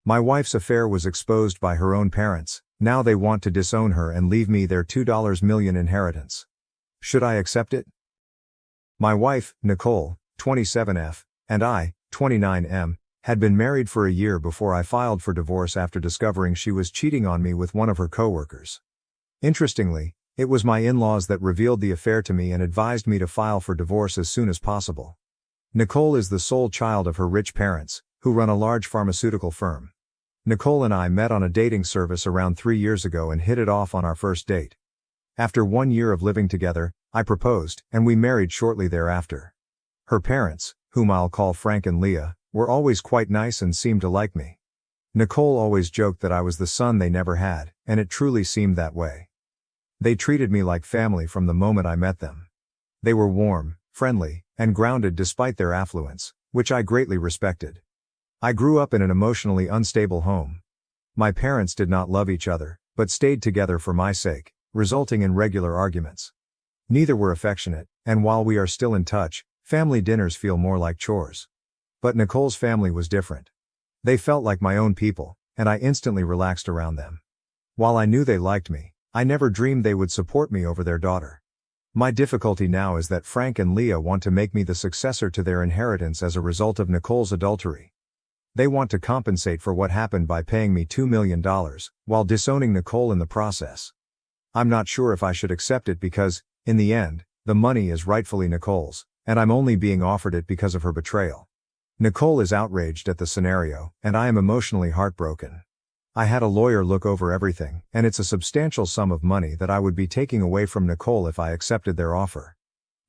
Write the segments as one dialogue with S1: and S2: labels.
S1: My wife's affair was exposed by her own parents. Now they want to disown her and leave me their $2 million inheritance. Should I accept it? My wife, Nicole, 27F, and I, 29M, had been married for a year before I filed for divorce after discovering she was cheating on me with one of her coworkers. Interestingly, it was my in-laws that revealed the affair to me and advised me to file for divorce as soon as possible. Nicole is the sole child of her rich parents, who run a large pharmaceutical firm. Nicole and I met on a dating service around 3 years ago and hit it off on our first date. After 1 year of living together, I proposed, and we married shortly thereafter. Her parents, whom I'll call Frank and Leah, were always quite nice and seemed to like me. Nicole always joked that I was the son they never had, and it truly seemed that way. They treated me like family from the moment I met them. They were warm, friendly, and grounded despite their affluence, which I greatly respected. I grew up in an emotionally unstable home. My parents did not love each other, but stayed together for my sake, resulting in regular arguments. Neither were affectionate, and while we are still in touch, family dinners feel more like chores. But Nicole's family was different. They felt like my own people, and I instantly relaxed around them. While I knew they liked me, I never dreamed they would support me over their daughter. My difficulty now is that Frank and Leah want to make me the successor to their inheritance as a result of Nicole's adultery. They want to compensate for what happened by paying me $2 million, while disowning Nicole in the process. I'm not sure if I should accept it because, in the end, the money is rightfully Nicole's, and I'm only being offered it because of her betrayal. Nicole is outraged at the scenario, and I am emotionally heartbroken. I had a lawyer look over everything, and it's a substantial sum of money that I would be taking away from Nicole if I accepted their offer.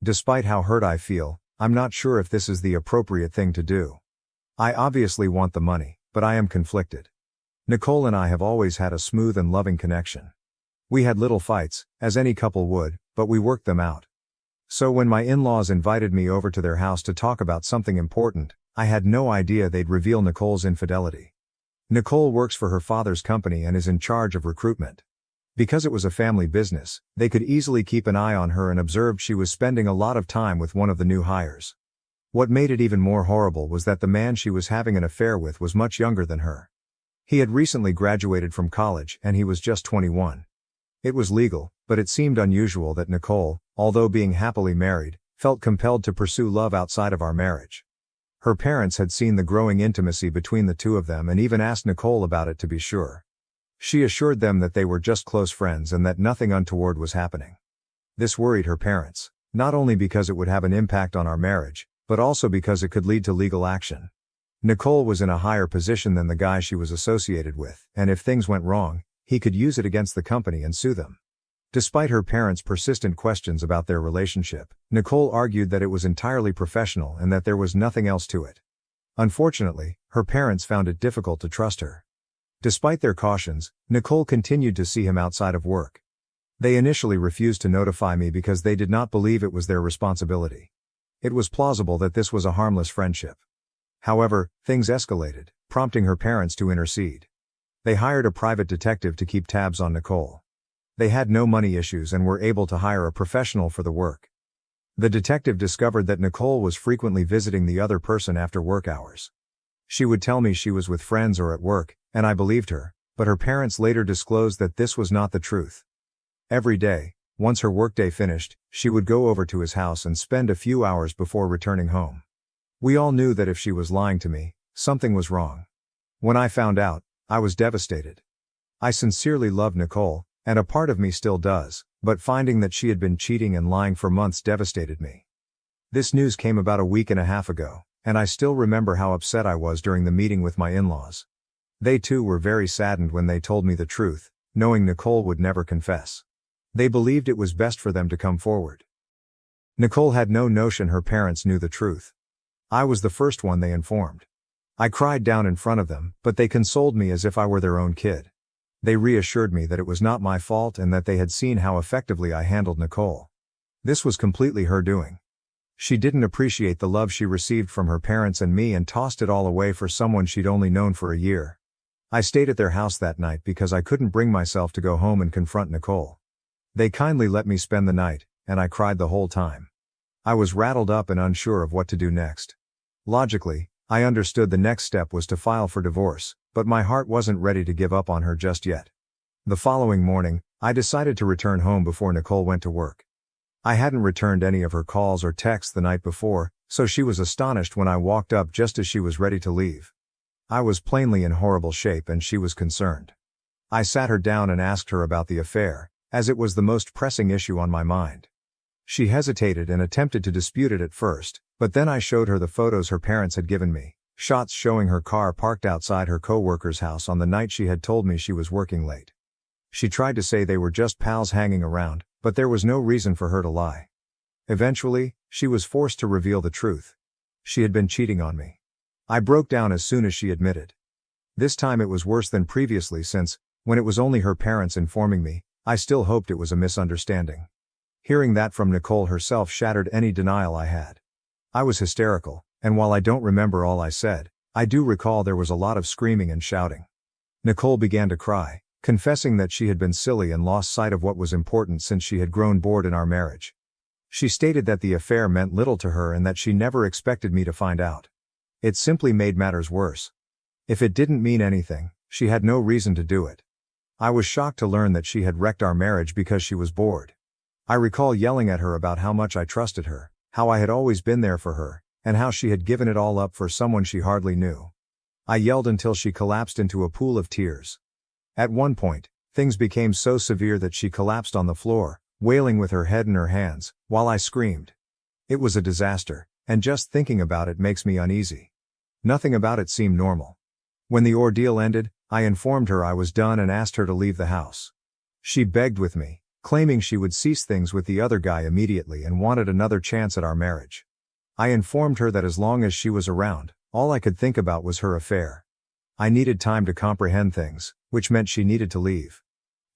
S1: Despite how hurt I feel, I'm not sure if this is the appropriate thing to do. I obviously want the money, but I am conflicted. Nicole and I have always had a smooth and loving connection. We had little fights, as any couple would, but we worked them out. So when my in-laws invited me over to their house to talk about something important, I had no idea they'd reveal Nicole's infidelity. Nicole works for her father's company and is in charge of recruitment. Because it was a family business, they could easily keep an eye on her and observed she was spending a lot of time with one of the new hires. What made it even more horrible was that the man she was having an affair with was much younger than her. He had recently graduated from college and he was just 21. It was legal, but it seemed unusual that Nicole, although being happily married, felt compelled to pursue love outside of our marriage. Her parents had seen the growing intimacy between the two of them and even asked Nicole about it to be sure. She assured them that they were just close friends and that nothing untoward was happening. This worried her parents, not only because it would have an impact on our marriage, but also because it could lead to legal action. Nicole was in a higher position than the guy she was associated with, and if things went wrong, he could use it against the company and sue them. Despite her parents' persistent questions about their relationship, Nicole argued that it was entirely professional and that there was nothing else to it. Unfortunately, her parents found it difficult to trust her. Despite their cautions, Nicole continued to see him outside of work. They initially refused to notify me because they did not believe it was their responsibility. It was plausible that this was a harmless friendship. However, things escalated, prompting her parents to intercede. They hired a private detective to keep tabs on Nicole. They had no money issues and were able to hire a professional for the work. The detective discovered that Nicole was frequently visiting the other person after work hours. She would tell me she was with friends or at work, and I believed her, but her parents later disclosed that this was not the truth. Every day, once her workday finished, she would go over to his house and spend a few hours before returning home. We all knew that if she was lying to me, something was wrong. When I found out, I was devastated. I sincerely loved Nicole, and a part of me still does, but finding that she had been cheating and lying for months devastated me. This news came about a week and a half ago, and I still remember how upset I was during the meeting with my in-laws. They too were very saddened when they told me the truth, knowing Nicole would never confess. They believed it was best for them to come forward. Nicole had no notion her parents knew the truth. I was the first one they informed. I cried down in front of them, but they consoled me as if I were their own kid. They reassured me that it was not my fault and that they had seen how effectively I handled Nicole. This was completely her doing. She didn't appreciate the love she received from her parents and me and tossed it all away for someone she'd only known for a year. I stayed at their house that night because I couldn't bring myself to go home and confront Nicole. They kindly let me spend the night, and I cried the whole time. I was rattled up and unsure of what to do next. Logically, I understood the next step was to file for divorce, but my heart wasn't ready to give up on her just yet. The following morning, I decided to return home before Nicole went to work. I hadn't returned any of her calls or texts the night before, so she was astonished when I walked up just as she was ready to leave. I was plainly in horrible shape and she was concerned. I sat her down and asked her about the affair, as it was the most pressing issue on my mind. She hesitated and attempted to dispute it at first, but then I showed her the photos her parents had given me, shots showing her car parked outside her coworker's house on the night she had told me she was working late. She tried to say they were just pals hanging around, but there was no reason for her to lie. Eventually, she was forced to reveal the truth. She had been cheating on me. I broke down as soon as she admitted. This time it was worse than previously since, when it was only her parents informing me, I still hoped it was a misunderstanding. Hearing that from Nicole herself shattered any denial I had. I was hysterical, and while I don't remember all I said, I do recall there was a lot of screaming and shouting. Nicole began to cry, confessing that she had been silly and lost sight of what was important since she had grown bored in our marriage. She stated that the affair meant little to her and that she never expected me to find out. It simply made matters worse. If it didn't mean anything, she had no reason to do it. I was shocked to learn that she had wrecked our marriage because she was bored. I recall yelling at her about how much I trusted her, how I had always been there for her, and how she had given it all up for someone she hardly knew. I yelled until she collapsed into a pool of tears. At one point, things became so severe that she collapsed on the floor, wailing with her head in her hands, while I screamed. It was a disaster, and just thinking about it makes me uneasy. Nothing about it seemed normal. When the ordeal ended, I informed her I was done and asked her to leave the house. She begged with me, claiming she would cease things with the other guy immediately and wanted another chance at our marriage. I informed her that as long as she was around, all I could think about was her affair. I needed time to comprehend things, which meant she needed to leave.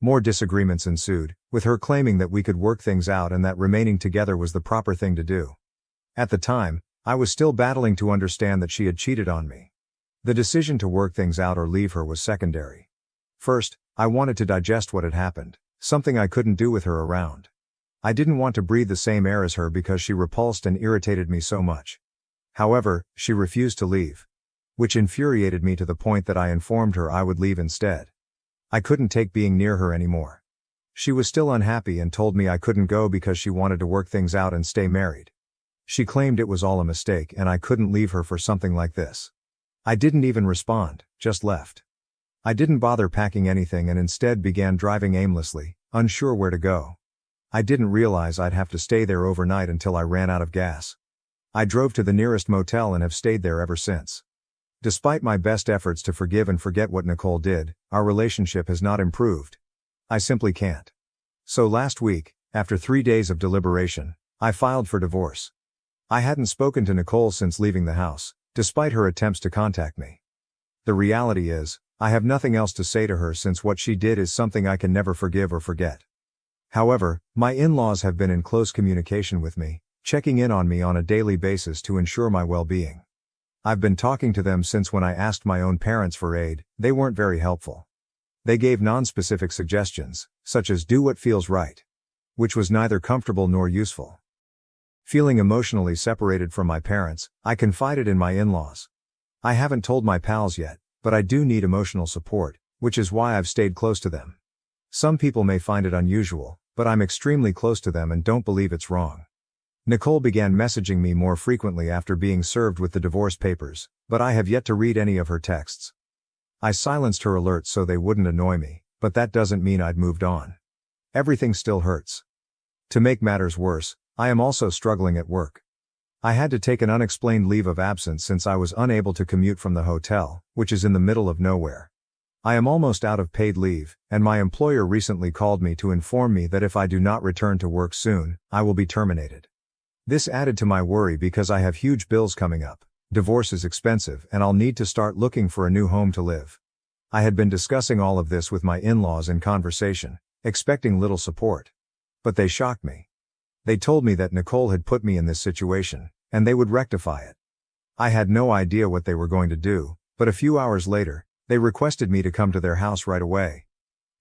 S1: More disagreements ensued, with her claiming that we could work things out and that remaining together was the proper thing to do. At the time, I was still battling to understand that she had cheated on me. The decision to work things out or leave her was secondary. First, I wanted to digest what had happened, something I couldn't do with her around. I didn't want to breathe the same air as her because she repulsed and irritated me so much. However, she refused to leave, which infuriated me to the point that I informed her I would leave instead. I couldn't take being near her anymore. She was still unhappy and told me I couldn't go because she wanted to work things out and stay married. She claimed it was all a mistake and I couldn't leave her for something like this. I didn't even respond, just left. I didn't bother packing anything and instead began driving aimlessly, unsure where to go. I didn't realize I'd have to stay there overnight until I ran out of gas. I drove to the nearest motel and have stayed there ever since. Despite my best efforts to forgive and forget what Nicole did, our relationship has not improved. I simply can't. So last week, after 3 days of deliberation, I filed for divorce. I hadn't spoken to Nicole since leaving the house, despite her attempts to contact me. The reality is, I have nothing else to say to her since what she did is something I can never forgive or forget. However, my in-laws have been in close communication with me, checking in on me on a daily basis to ensure my well-being. I've been talking to them since when I asked my own parents for aid. They weren't very helpful. They gave non-specific suggestions, such as do what feels right, which was neither comfortable nor useful. Feeling emotionally separated from my parents, I confided in my in-laws. I haven't told my pals yet, but I do need emotional support, which is why I've stayed close to them. Some people may find it unusual, but I'm extremely close to them and don't believe it's wrong. Nicole began messaging me more frequently after being served with the divorce papers, but I have yet to read any of her texts. I silenced her alerts so they wouldn't annoy me, but that doesn't mean I'd moved on. Everything still hurts. To make matters worse, I am also struggling at work. I had to take an unexplained leave of absence since I was unable to commute from the hotel, which is in the middle of nowhere. I am almost out of paid leave, and my employer recently called me to inform me that if I do not return to work soon, I will be terminated. This added to my worry because I have huge bills coming up. Divorce is expensive and I'll need to start looking for a new home to live. I had been discussing all of this with my in-laws in conversation, expecting little support. But they shocked me. They told me that Nicole had put me in this situation, and they would rectify it. I had no idea what they were going to do, but a few hours later, they requested me to come to their house right away.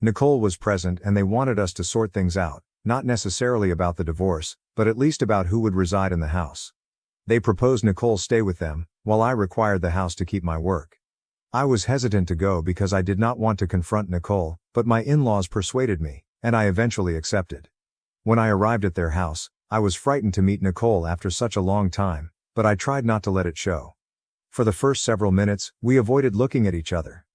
S1: Nicole was present and they wanted us to sort things out, not necessarily about the divorce, but at least about who would reside in the house. They proposed Nicole stay with them, while I required the house to keep my work. I was hesitant to go because I did not want to confront Nicole, but my in-laws persuaded me, and I eventually accepted. When I arrived at their house, I was frightened to meet Nicole after such a long time, but I tried not to let it show. For the first several minutes, we avoided looking at each other.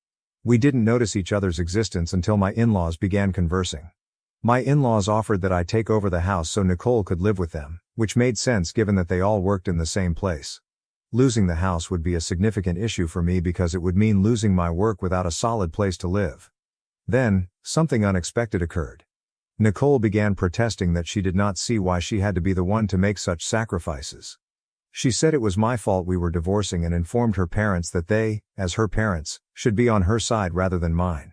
S1: We didn't notice each other's existence until my in-laws began conversing. My in-laws offered that I take over the house so Nicole could live with them, which made sense given that they all worked in the same place. Losing the house would be a significant issue for me because it would mean losing my work without a solid place to live. Then, something unexpected occurred. Nicole began protesting that she did not see why she had to be the one to make such sacrifices. She said it was my fault we were divorcing and informed her parents that they, as her parents, should be on her side rather than mine.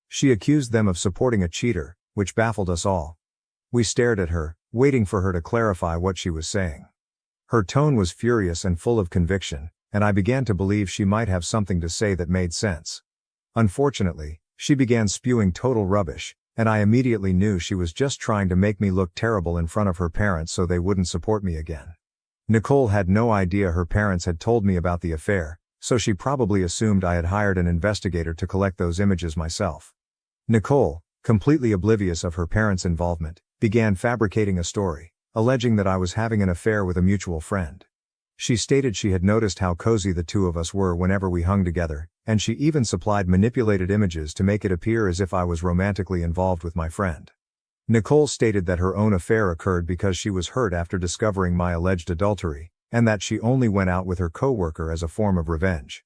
S1: She accused them of supporting a cheater, which baffled us all. We stared at her, waiting for her to clarify what she was saying. Her tone was furious and full of conviction, and I began to believe she might have something to say that made sense. Unfortunately, she began spewing total rubbish, and I immediately knew she was just trying to make me look terrible in front of her parents so they wouldn't support me again. Nicole had no idea her parents had told me about the affair, so she probably assumed I had hired an investigator to collect those images myself. Nicole, completely oblivious of her parents' involvement, began fabricating a story, alleging that I was having an affair with a mutual friend. She stated she had noticed how cozy the two of us were whenever we hung together, and she even supplied manipulated images to make it appear as if I was romantically involved with my friend. Nicole stated that her own affair occurred because she was hurt after discovering my alleged adultery, and that she only went out with her coworker as a form of revenge.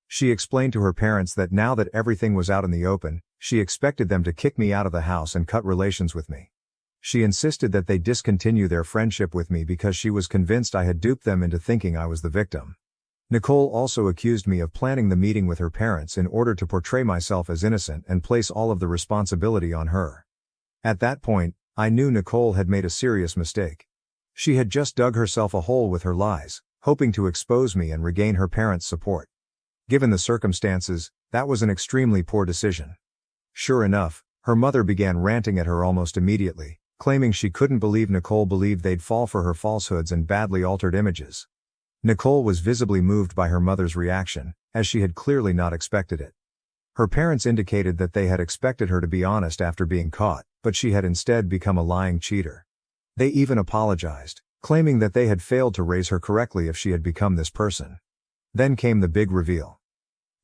S1: She explained to her parents that now that everything was out in the open, she expected them to kick me out of the house and cut relations with me. She insisted that they discontinue their friendship with me because she was convinced I had duped them into thinking I was the victim. Nicole also accused me of planning the meeting with her parents in order to portray myself as innocent and place all of the responsibility on her. At that point, I knew Nicole had made a serious mistake. She had just dug herself a hole with her lies, hoping to expose me and regain her parents' support. Given the circumstances, that was an extremely poor decision. Sure enough, her mother began ranting at her almost immediately, claiming she couldn't believe Nicole believed they'd fall for her falsehoods and badly altered images. Nicole was visibly moved by her mother's reaction, as she had clearly not expected it. Her parents indicated that they had expected her to be honest after being caught, but she had instead become a lying cheater. They even apologized, claiming that they had failed to raise her correctly if she had become this person. Then came the big reveal.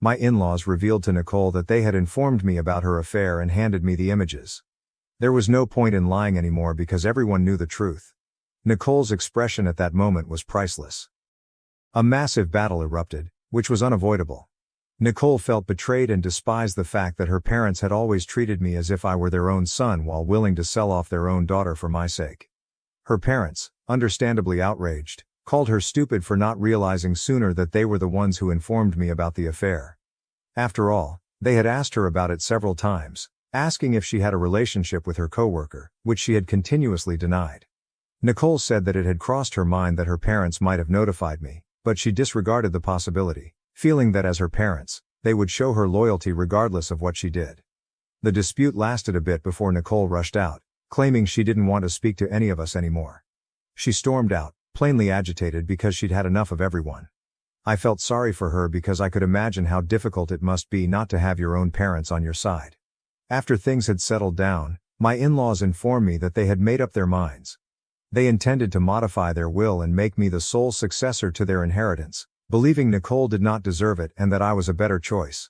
S1: My in-laws revealed to Nicole that they had informed me about her affair and handed me the images. There was no point in lying anymore because everyone knew the truth. Nicole's expression at that moment was priceless. A massive battle erupted, which was unavoidable. Nicole felt betrayed and despised the fact that her parents had always treated me as if I were their own son while willing to sell off their own daughter for my sake. Her parents, understandably outraged, called her stupid for not realizing sooner that they were the ones who informed me about the affair. After all, they had asked her about it several times, asking if she had a relationship with her coworker, which she had continuously denied. Nicole said that it had crossed her mind that her parents might have notified me, but she disregarded the possibility, feeling that as her parents, they would show her loyalty regardless of what she did. The dispute lasted a bit before Nicole rushed out, claiming she didn't want to speak to any of us anymore. She stormed out, plainly agitated because she'd had enough of everyone. I felt sorry for her because I could imagine how difficult it must be not to have your own parents on your side. After things had settled down, my in-laws informed me that they had made up their minds. They intended to modify their will and make me the sole successor to their inheritance, believing Nicole did not deserve it and that I was a better choice.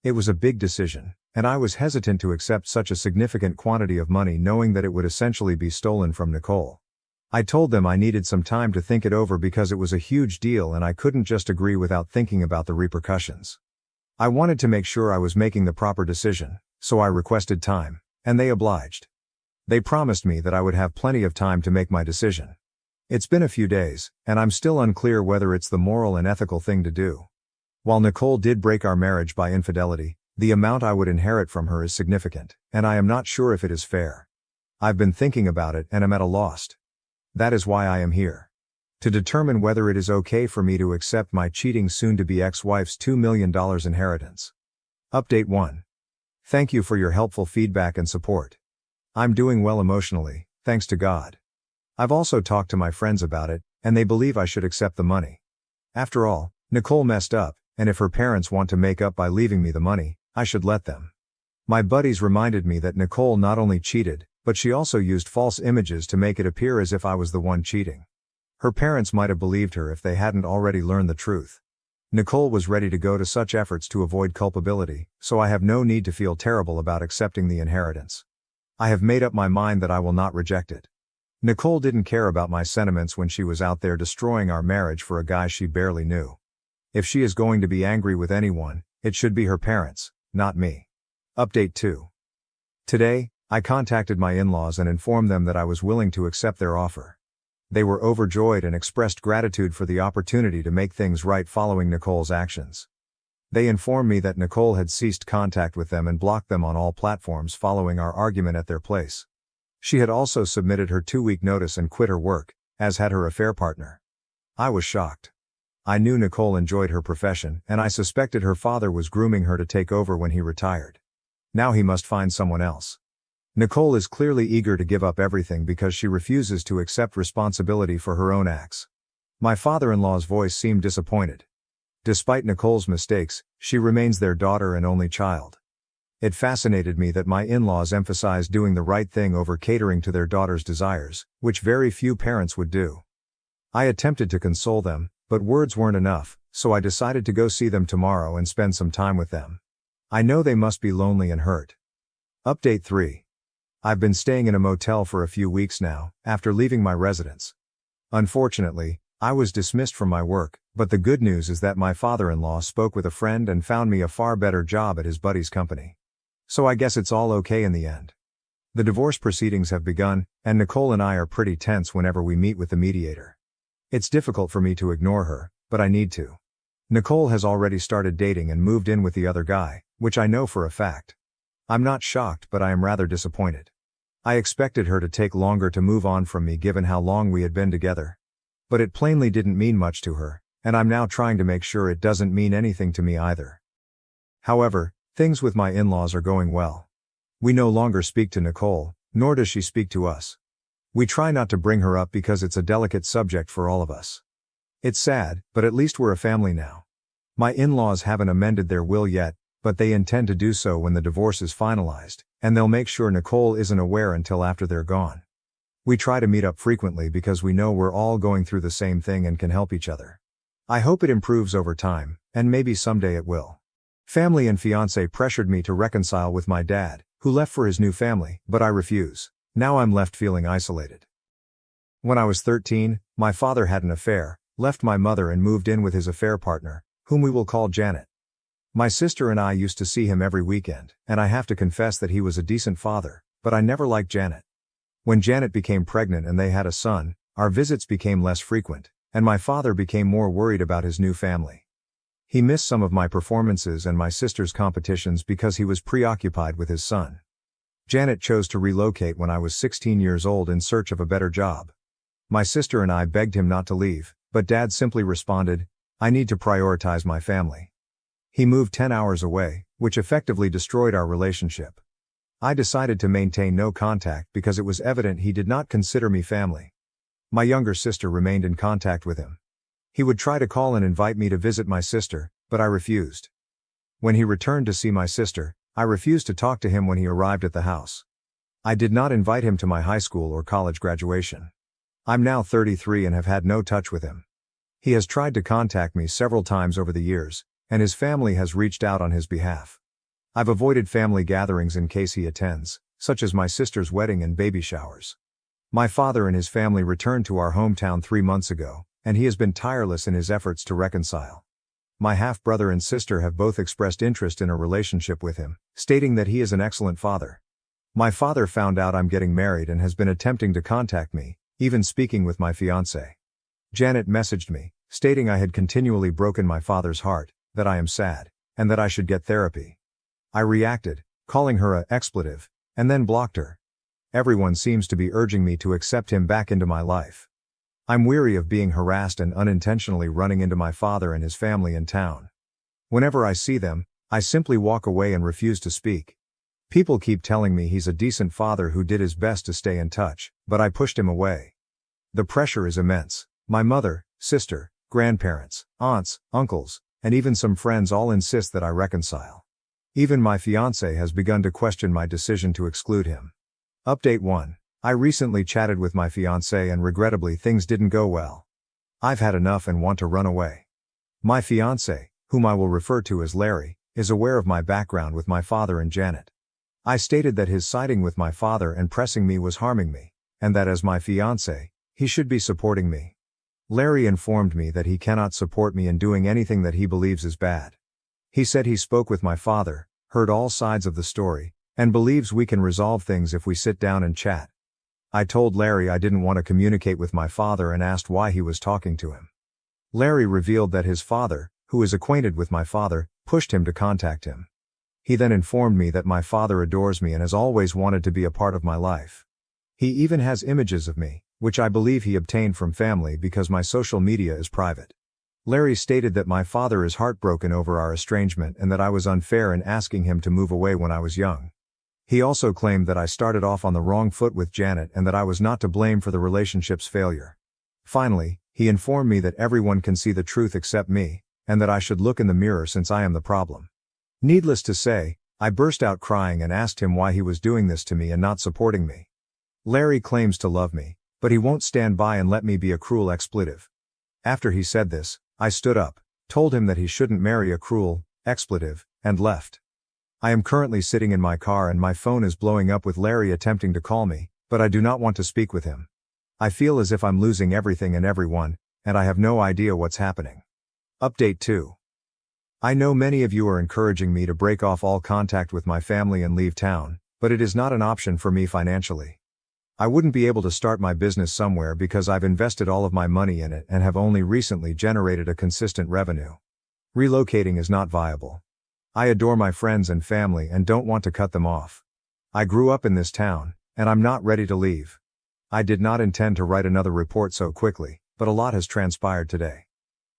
S1: It was a big decision, and I was hesitant to accept such a significant quantity of money knowing that it would essentially be stolen from Nicole. I told them I needed some time to think it over because it was a huge deal and I couldn't just agree without thinking about the repercussions. I wanted to make sure I was making the proper decision, so I requested time, and they obliged. They promised me that I would have plenty of time to make my decision. It's been a few days, and I'm still unclear whether it's the moral and ethical thing to do. While Nicole did break our marriage by infidelity, the amount I would inherit from her is significant, and I am not sure if it is fair. I've been thinking about it and am at a loss. That is why I am here. To determine whether it is okay for me to accept my cheating soon-to-be ex-wife's $2 million inheritance. Update 1. Thank you for your helpful feedback and support. I'm doing well emotionally, thanks to God. I've also talked to my friends about it, and they believe I should accept the money. After all, Nicole messed up, and if her parents want to make up by leaving me the money, I should let them. My buddies reminded me that Nicole not only cheated, but she also used false images to make it appear as if I was the one cheating. Her parents might have believed her if they hadn't already learned the truth. Nicole was ready to go to such efforts to avoid culpability, so I have no need to feel terrible about accepting the inheritance. I have made up my mind that I will not reject it. Nicole didn't care about my sentiments when she was out there destroying our marriage for a guy she barely knew. If she is going to be angry with anyone, it should be her parents, not me. Update 2. Today, I contacted my in-laws and informed them that I was willing to accept their offer. They were overjoyed and expressed gratitude for the opportunity to make things right following Nicole's actions. They informed me that Nicole had ceased contact with them and blocked them on all platforms following our argument at their place. She had also submitted her 2-week notice and quit her work, as had her affair partner. I was shocked. I knew Nicole enjoyed her profession, and I suspected her father was grooming her to take over when he retired. Now he must find someone else. Nicole is clearly eager to give up everything because she refuses to accept responsibility for her own acts. My father-in-law's voice seemed disappointed. Despite Nicole's mistakes, she remains their daughter and only child. It fascinated me that my in-laws emphasized doing the right thing over catering to their daughter's desires, which very few parents would do. I attempted to console them, but words weren't enough, so I decided to go see them tomorrow and spend some time with them. I know they must be lonely and hurt. Update 3. I've been staying in a motel for a few weeks now, after leaving my residence. Unfortunately, I was dismissed from my work, but the good news is that my father-in-law spoke with a friend and found me a far better job at his buddy's company. So I guess it's all okay in the end. The divorce proceedings have begun, and Nicole and I are pretty tense whenever we meet with the mediator. It's difficult for me to ignore her, but I need to. Nicole has already started dating and moved in with the other guy, which I know for a fact. I'm not shocked, but I am rather disappointed. I expected her to take longer to move on from me given how long we had been together. But it plainly didn't mean much to her, and I'm now trying to make sure it doesn't mean anything to me either. However, things with my in-laws are going well. We no longer speak to Nicole, nor does she speak to us. We try not to bring her up because it's a delicate subject for all of us. It's sad, but at least we're a family now. My in-laws haven't amended their will yet, but they intend to do so when the divorce is finalized, and they'll make sure Nicole isn't aware until after they're gone. We try to meet up frequently because we know we're all going through the same thing and can help each other. I hope it improves over time, and maybe someday it will. Family and fiancé pressured me to reconcile with my dad, who left for his new family, but I refuse. Now I'm left feeling isolated. When I was 13, my father had an affair, left my mother and moved in with his affair partner, whom we will call Janet. My sister and I used to see him every weekend, and I have to confess that he was a decent father, but I never liked Janet. When Janet became pregnant and they had a son, our visits became less frequent, and my father became more worried about his new family. He missed some of my performances and my sister's competitions because he was preoccupied with his son. Janet chose to relocate when I was 16 years old in search of a better job. My sister and I begged him not to leave, but Dad simply responded, "I need to prioritize my family." He moved 10 hours away, which effectively destroyed our relationship. I decided to maintain no contact because it was evident he did not consider me family. My younger sister remained in contact with him. He would try to call and invite me to visit my sister, but I refused. When he returned to see my sister, I refused to talk to him when he arrived at the house. I did not invite him to my high school or college graduation. I'm now 33 and have had no touch with him. He has tried to contact me several times over the years, and his family has reached out on his behalf. I've avoided family gatherings in case he attends, such as my sister's wedding and baby showers. My father and his family returned to our hometown 3 months ago, and he has been tireless in his efforts to reconcile. My half-brother and sister have both expressed interest in a relationship with him, stating that he is an excellent father. My father found out I'm getting married and has been attempting to contact me, even speaking with my fiancé. Janet messaged me, stating I had continually broken my father's heart, that I am sad, and that I should get therapy. I reacted, calling her a expletive, and then blocked her. Everyone seems to be urging me to accept him back into my life. I'm weary of being harassed and unintentionally running into my father and his family in town. Whenever I see them, I simply walk away and refuse to speak. People keep telling me he's a decent father who did his best to stay in touch, but I pushed him away. The pressure is immense. My mother, sister, grandparents, aunts, uncles, and even some friends all insist that I reconcile. Even my fiancé has begun to question my decision to exclude him. Update 1. I recently chatted with my fiancé and regrettably things didn't go well. I've had enough and want to run away. My fiancé, whom I will refer to as Larry, is aware of my background with my father and Janet. I stated that his siding with my father and pressing me was harming me, and that as my fiancé, he should be supporting me. Larry informed me that he cannot support me in doing anything that he believes is bad. He said he spoke with my father, heard all sides of the story, and believes we can resolve things if we sit down and chat. I told Larry I didn't want to communicate with my father and asked why he was talking to him. Larry revealed that his father, who is acquainted with my father, pushed him to contact him. He then informed me that my father adores me and has always wanted to be a part of my life. He even has images of me, which I believe he obtained from family because my social media is private. Larry stated that my father is heartbroken over our estrangement and that I was unfair in asking him to move away when I was young. He also claimed that I started off on the wrong foot with Janet and that I was not to blame for the relationship's failure. Finally, he informed me that everyone can see the truth except me, and that I should look in the mirror since I am the problem. Needless to say, I burst out crying and asked him why he was doing this to me and not supporting me. Larry claims to love me, but he won't stand by and let me be a cruel expletive. After he said this, I stood up, told him that he shouldn't marry a cruel expletive, and left. I am currently sitting in my car and my phone is blowing up with Larry attempting to call me, but I do not want to speak with him. I feel as if I'm losing everything and everyone, and I have no idea what's happening. Update 2. I know many of you are encouraging me to break off all contact with my family and leave town, but it is not an option for me financially. I wouldn't be able to start my business somewhere because I've invested all of my money in it and have only recently generated a consistent revenue. Relocating is not viable. I adore my friends and family and don't want to cut them off. I grew up in this town, and I'm not ready to leave. I did not intend to write another report so quickly, but a lot has transpired today.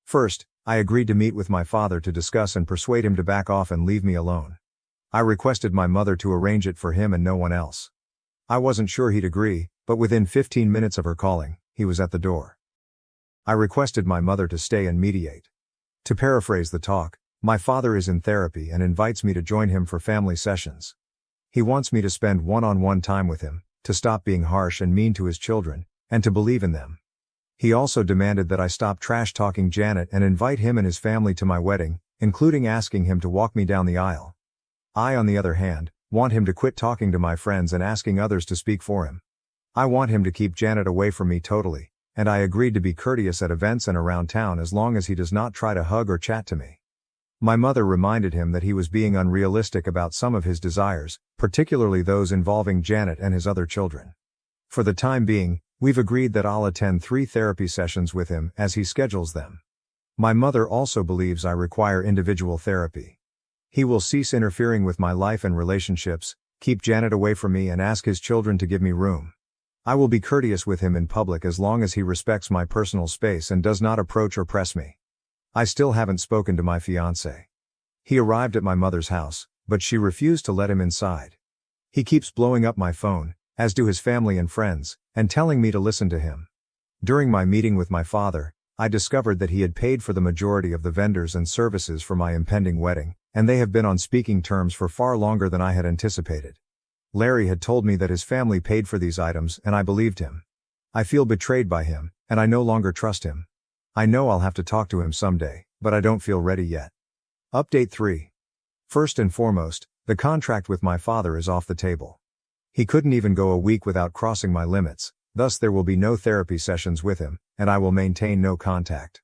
S1: First, I agreed to meet with my father to discuss and persuade him to back off and leave me alone. I requested my mother to arrange it for him and no one else. I wasn't sure he'd agree, but within 15 minutes of her calling, he was at the door. I requested my mother to stay and mediate. To paraphrase the talk, my father is in therapy and invites me to join him for family sessions. He wants me to spend one-on-one time with him, to stop being harsh and mean to his children, and to believe in them. He also demanded that I stop trash-talking Janet and invite him and his family to my wedding, including asking him to walk me down the aisle. I, on the other hand, want him to quit talking to my friends and asking others to speak for him. I want him to keep Janet away from me totally, and I agreed to be courteous at events and around town as long as he does not try to hug or chat to me. My mother reminded him that he was being unrealistic about some of his desires, particularly those involving Janet and his other children. For the time being, we've agreed that I'll attend 3 therapy sessions with him as he schedules them. My mother also believes I require individual therapy. He will cease interfering with my life and relationships, keep Janet away from me and ask his children to give me room. I will be courteous with him in public as long as he respects my personal space and does not approach or press me. I still haven't spoken to my fiancé. He arrived at my mother's house, but she refused to let him inside. He keeps blowing up my phone, as do his family and friends, and telling me to listen to him. During my meeting with my father, I discovered that he had paid for the majority of the vendors and services for my impending wedding, and they have been on speaking terms for far longer than I had anticipated. Larry had told me that his family paid for these items and I believed him. I feel betrayed by him, and I no longer trust him. I know I'll have to talk to him someday, but I don't feel ready yet. Update 3. First and foremost, the contract with my father is off the table. He couldn't even go a week without crossing my limits, thus there will be no therapy sessions with him, and I will maintain no contact.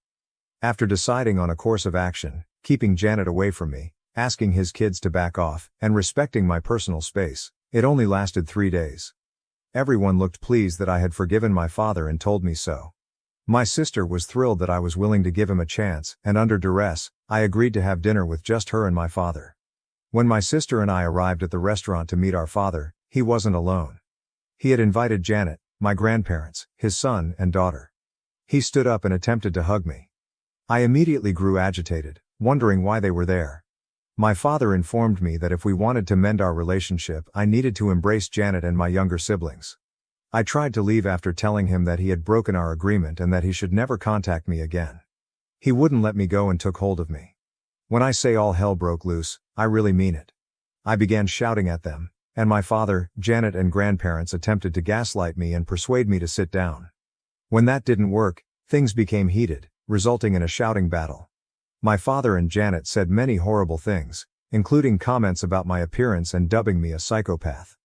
S1: After deciding on a course of action, keeping Janet away from me, asking his kids to back off, and respecting my personal space, it only lasted 3 days. Everyone looked pleased that I had forgiven my father and told me so. My sister was thrilled that I was willing to give him a chance, and under duress, I agreed to have dinner with just her and my father. When my sister and I arrived at the restaurant to meet our father, he wasn't alone. He had invited Janet, my grandparents, his son and daughter. He stood up and attempted to hug me. I immediately grew agitated, wondering why they were there. My father informed me that if we wanted to mend our relationship, I needed to embrace Janet and my younger siblings. I tried to leave after telling him that he had broken our agreement and that he should never contact me again. He wouldn't let me go and took hold of me. When I say all hell broke loose, I really mean it. I began shouting at them, and my father, Janet, and grandparents attempted to gaslight me and persuade me to sit down. When that didn't work, things became heated, resulting in a shouting battle. My father and Janet said many horrible things, including comments about my appearance and dubbing me a psychopath.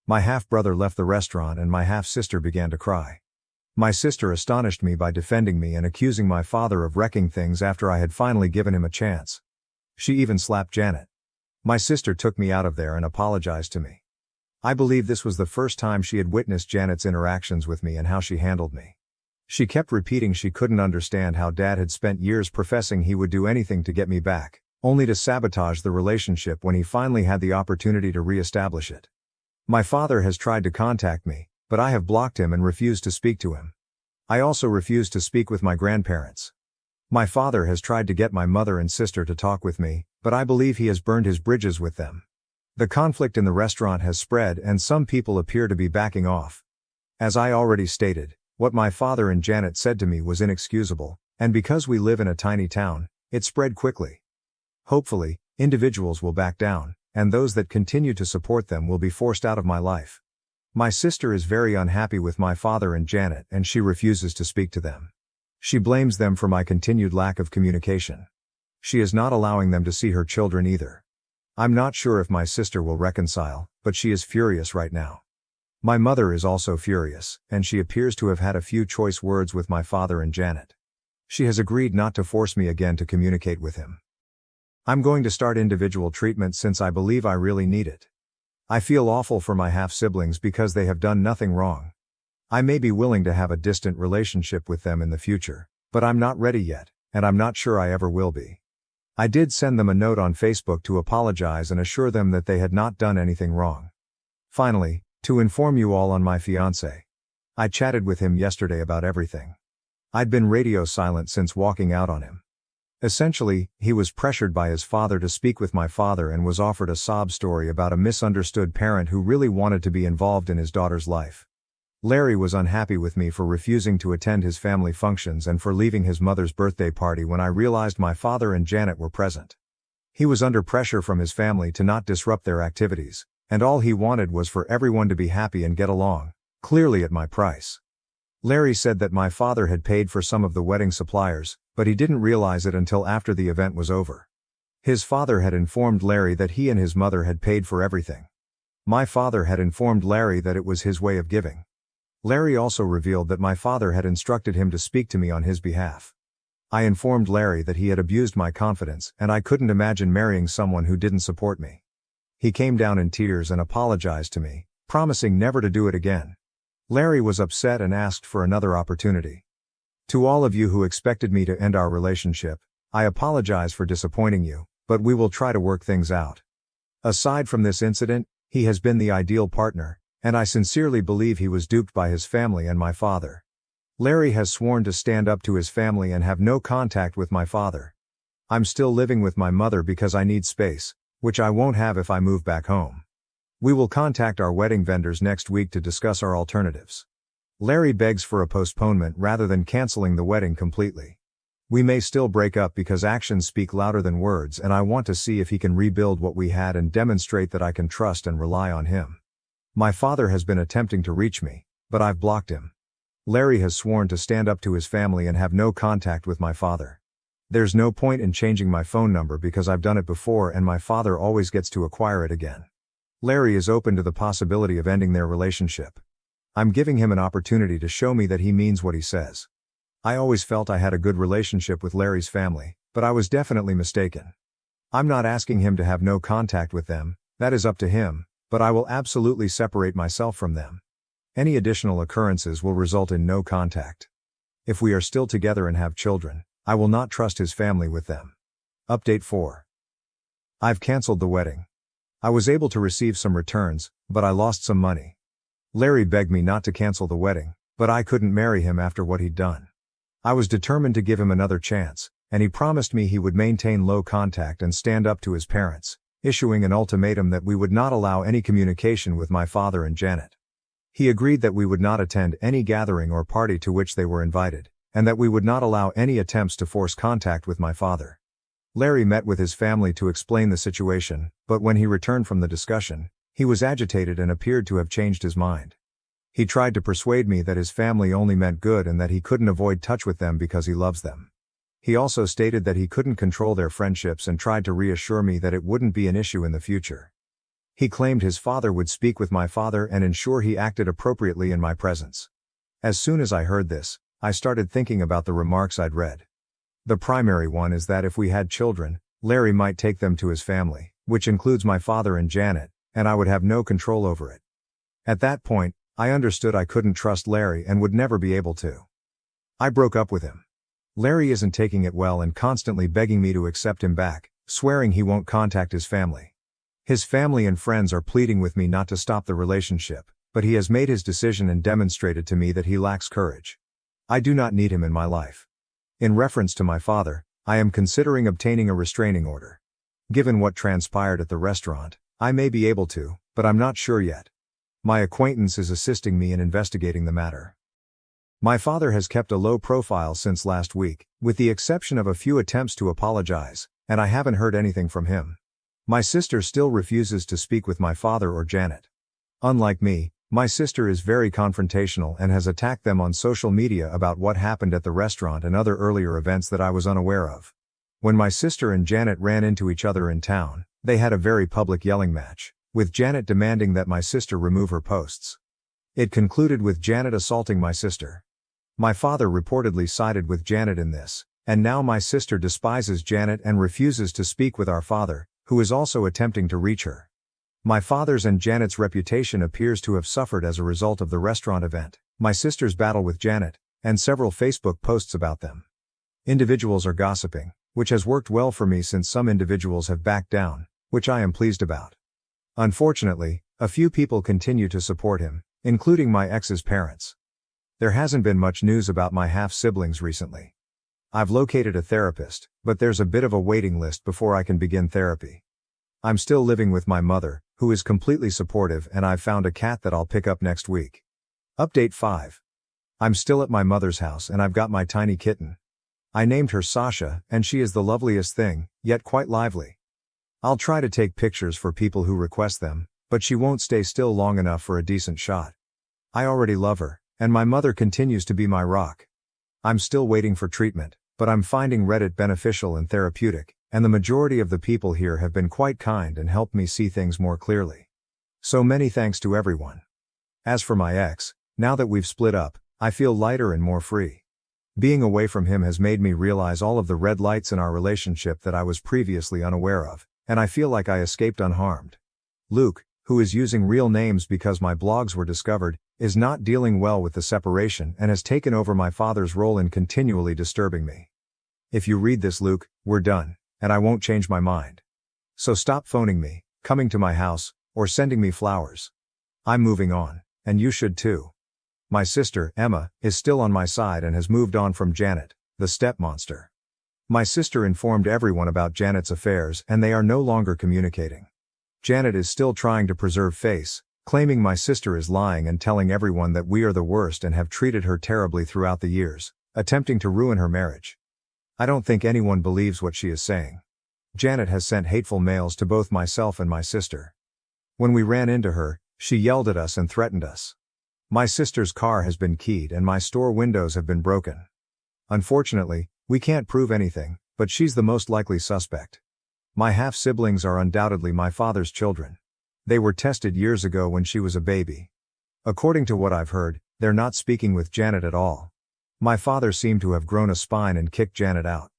S1: My half-brother left the restaurant and my half-sister began to cry. My sister astonished me by defending me and accusing my father of wrecking things after I had finally given him a chance. She even slapped Janet. My sister took me out of there and apologized to me. I believe this was the first time she had witnessed Janet's interactions with me and how she handled me. She kept repeating she couldn't understand how Dad had spent years professing he would do anything to get me back, only to sabotage the relationship when he finally had the opportunity to re-establish it. My father has tried to contact me, but I have blocked him and refused to speak to him. I also refuse to speak with my grandparents. My father has tried to get my mother and sister to talk with me, but I believe he has burned his bridges with them. The conflict in the restaurant has spread and some people appear to be backing off. As I already stated, what my father and Janet said to me was inexcusable, and because we live in a tiny town, it spread quickly. Hopefully, individuals will back down, and those that continue to support them will be forced out of my life. My sister is very unhappy with my father and Janet and she refuses to speak to them. She blames them for my continued lack of communication. She is not allowing them to see her children either. I'm not sure if my sister will reconcile, but she is furious right now. My mother is also furious, and she appears to have had a few choice words with my father and Janet. She has agreed not to force me again to communicate with him. I'm going to start individual treatment since I believe I really need it. I feel awful for my half-siblings because they have done nothing wrong. I may be willing to have a distant relationship with them in the future, but I'm not ready yet, and I'm not sure I ever will be. I did send them a note on Facebook to apologize and assure them that they had not done anything wrong. Finally, to inform you all on my fiancé. I chatted with him yesterday about everything. I'd been radio silent since walking out on him. Essentially, he was pressured by his father to speak with my father and was offered a sob story about a misunderstood parent who really wanted to be involved in his daughter's life. Larry was unhappy with me for refusing to attend his family functions and for leaving his mother's birthday party when I realized my father and Janet were present. He was under pressure from his family to not disrupt their activities, and all he wanted was for everyone to be happy and get along, clearly at my price. Larry said that my father had paid for some of the wedding suppliers, but he didn't realize it until after the event was over. His father had informed Larry that he and his mother had paid for everything. My father had informed Larry that it was his way of giving. Larry also revealed that my father had instructed him to speak to me on his behalf. I informed Larry that he had abused my confidence and I couldn't imagine marrying someone who didn't support me. He came down in tears and apologized to me, promising never to do it again. Larry was upset and asked for another opportunity. To all of you who expected me to end our relationship, I apologize for disappointing you, but we will try to work things out. Aside from this incident, he has been the ideal partner, and I sincerely believe he was duped by his family and my father. Larry has sworn to stand up to his family and have no contact with my father. I'm still living with my mother because I need space, which I won't have if I move back home. We will contact our wedding vendors next week to discuss our alternatives. Larry begs for a postponement rather than canceling the wedding completely. We may still break up because actions speak louder than words and I want to see if he can rebuild what we had and demonstrate that I can trust and rely on him. My father has been attempting to reach me, but I've blocked him. Larry has sworn to stand up to his family and have no contact with my father. There's no point in changing my phone number because I've done it before and my father always gets to acquire it again. Larry is open to the possibility of ending their relationship. I'm giving him an opportunity to show me that he means what he says. I always felt I had a good relationship with Larry's family, but I was definitely mistaken. I'm not asking him to have no contact with them, that is up to him, but I will absolutely separate myself from them. Any additional occurrences will result in no contact. If we are still together and have children, I will not trust his family with them. Update 4. I've cancelled the wedding. I was able to receive some returns, but I lost some money. Larry begged me not to cancel the wedding, but I couldn't marry him after what he'd done. I was determined to give him another chance, and he promised me he would maintain low contact and stand up to his parents, issuing an ultimatum that we would not allow any communication with my father and Janet. He agreed that we would not attend any gathering or party to which they were invited, and that we would not allow any attempts to force contact with my father. Larry met with his family to explain the situation, but when he returned from the discussion, he was agitated and appeared to have changed his mind. He tried to persuade me that his family only meant good and that he couldn't avoid touch with them because he loves them. He also stated that he couldn't control their friendships and tried to reassure me that it wouldn't be an issue in the future. He claimed his father would speak with my father and ensure he acted appropriately in my presence. As soon as I heard this, I started thinking about the remarks I'd read. The primary one is that if we had children, Larry might take them to his family, which includes my father and Janet, and I would have no control over it. At that point, I understood I couldn't trust Larry and would never be able to. I broke up with him. Larry isn't taking it well and constantly begging me to accept him back, swearing he won't contact his family. His family and friends are pleading with me not to stop the relationship, but he has made his decision and demonstrated to me that he lacks courage. I do not need him in my life. In reference to my father, I am considering obtaining a restraining order. Given what transpired at the restaurant, I may be able to, but I'm not sure yet. My acquaintance is assisting me in investigating the matter. My father has kept a low profile since last week, with the exception of a few attempts to apologize, and I haven't heard anything from him. My sister still refuses to speak with my father or Janet. Unlike me, my sister is very confrontational and has attacked them on social media about what happened at the restaurant and other earlier events that I was unaware of. When my sister and Janet ran into each other in town, they had a very public yelling match, with Janet demanding that my sister remove her posts. It concluded with Janet assaulting my sister. My father reportedly sided with Janet in this, and now my sister despises Janet and refuses to speak with our father, who is also attempting to reach her. My father's and Janet's reputation appears to have suffered as a result of the restaurant event, my sister's battle with Janet, and several Facebook posts about them. Individuals are gossiping, which has worked well for me since some individuals have backed down, which I am pleased about. Unfortunately, a few people continue to support him, including my ex's parents. There hasn't been much news about my half-siblings recently. I've located a therapist, but there's a bit of a waiting list before I can begin therapy. I'm still living with my mother, who is completely supportive, and I've found a cat that I'll pick up next week. Update 5. I'm still at my mother's house and I've got my tiny kitten. I named her Sasha, and she is the loveliest thing, yet quite lively. I'll try to take pictures for people who request them, but she won't stay still long enough for a decent shot. I already love her, and my mother continues to be my rock. I'm still waiting for treatment, but I'm finding Reddit beneficial and therapeutic, and the majority of the people here have been quite kind and helped me see things more clearly. So many thanks to everyone. As for my ex, now that we've split up, I feel lighter and more free. Being away from him has made me realize all of the red lights in our relationship that I was previously unaware of, and I feel like I escaped unharmed. Luke, who is using real names because my blogs were discovered, is not dealing well with the separation and has taken over my father's role in continually disturbing me. If you read this, Luke, we're done, and I won't change my mind. So stop phoning me, coming to my house, or sending me flowers. I'm moving on, and you should too. My sister, Emma, is still on my side and has moved on from Janet, the step-monster. My sister informed everyone about Janet's affairs and they are no longer communicating. Janet is still trying to preserve face, claiming my sister is lying and telling everyone that we are the worst and have treated her terribly throughout the years, attempting to ruin her marriage. I don't think anyone believes what she is saying. Janet has sent hateful mails to both myself and my sister. When we ran into her, she yelled at us and threatened us. My sister's car has been keyed and my store windows have been broken. Unfortunately, we can't prove anything, but she's the most likely suspect. My half-siblings are undoubtedly my father's children. They were tested years ago when she was a baby. According to what I've heard, they're not speaking with Janet at all. My father seemed to have grown a spine and kicked Janet out.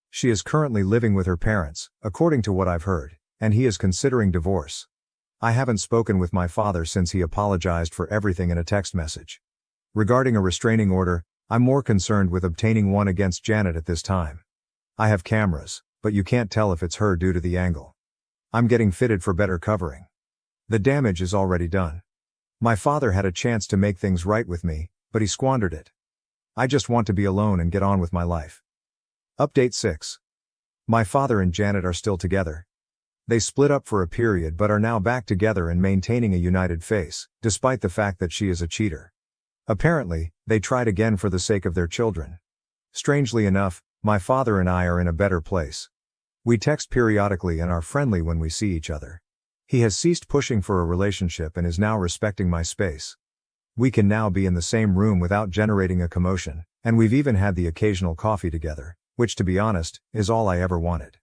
S1: She is currently living with her parents, according to what I've heard, and he is considering divorce. I haven't spoken with my father since he apologized for everything in a text message. Regarding a restraining order, I'm more concerned with obtaining one against Janet at this time. I have cameras, but you can't tell if it's her due to the angle. I'm getting fitted for better covering. The damage is already done. My father had a chance to make things right with me, but he squandered it. I just want to be alone and get on with my life. Update 6. My father and Janet are still together. They split up for a period but are now back together and maintaining a united face, despite the fact that she is a cheater. Apparently, they tried again for the sake of their children. Strangely enough, my father and I are in a better place. We text periodically and are friendly when we see each other. He has ceased pushing for a relationship and is now respecting my space. We can now be in the same room without generating a commotion, and we've even had the occasional coffee together, which to be honest, is all I ever wanted.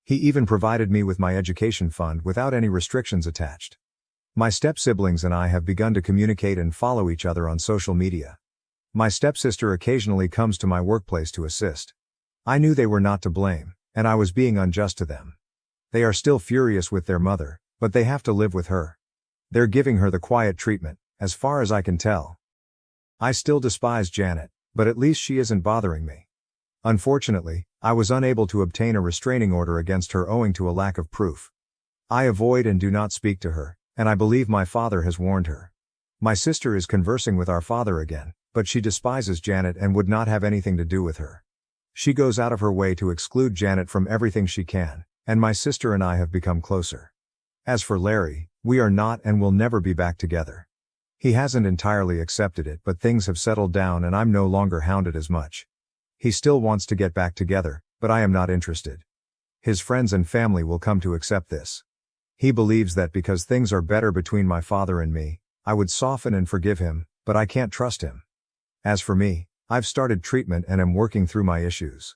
S1: He even provided me with my education fund without any restrictions attached. My step-siblings and I have begun to communicate and follow each other on social media. My stepsister occasionally comes to my workplace to assist. I knew they were not to blame, and I was being unjust to them. They are still furious with their mother, but they have to live with her. They're giving her the quiet treatment, as far as I can tell. I still despise Janet, but at least she isn't bothering me. Unfortunately, I was unable to obtain a restraining order against her owing to a lack of proof. I avoid and do not speak to her, and I believe my father has warned her. My sister is conversing with our father again, but she despises Janet and would not have anything to do with her. She goes out of her way to exclude Janet from everything she can, and my sister and I have become closer. As for Larry, we are not and will never be back together. He hasn't entirely accepted it, but things have settled down and I'm no longer hounded as much. He still wants to get back together, but I am not interested. His friends and family will come to accept this. He believes that because things are better between my father and me, I would soften and forgive him, but I can't trust him. As for me, I've started treatment and am working through my issues.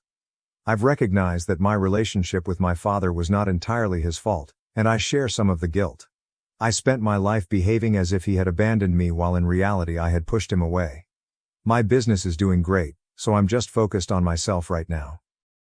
S1: I've recognized that my relationship with my father was not entirely his fault, and I share some of the guilt. I spent my life behaving as if he had abandoned me while in reality I had pushed him away. My business is doing great, so I'm just focused on myself right now.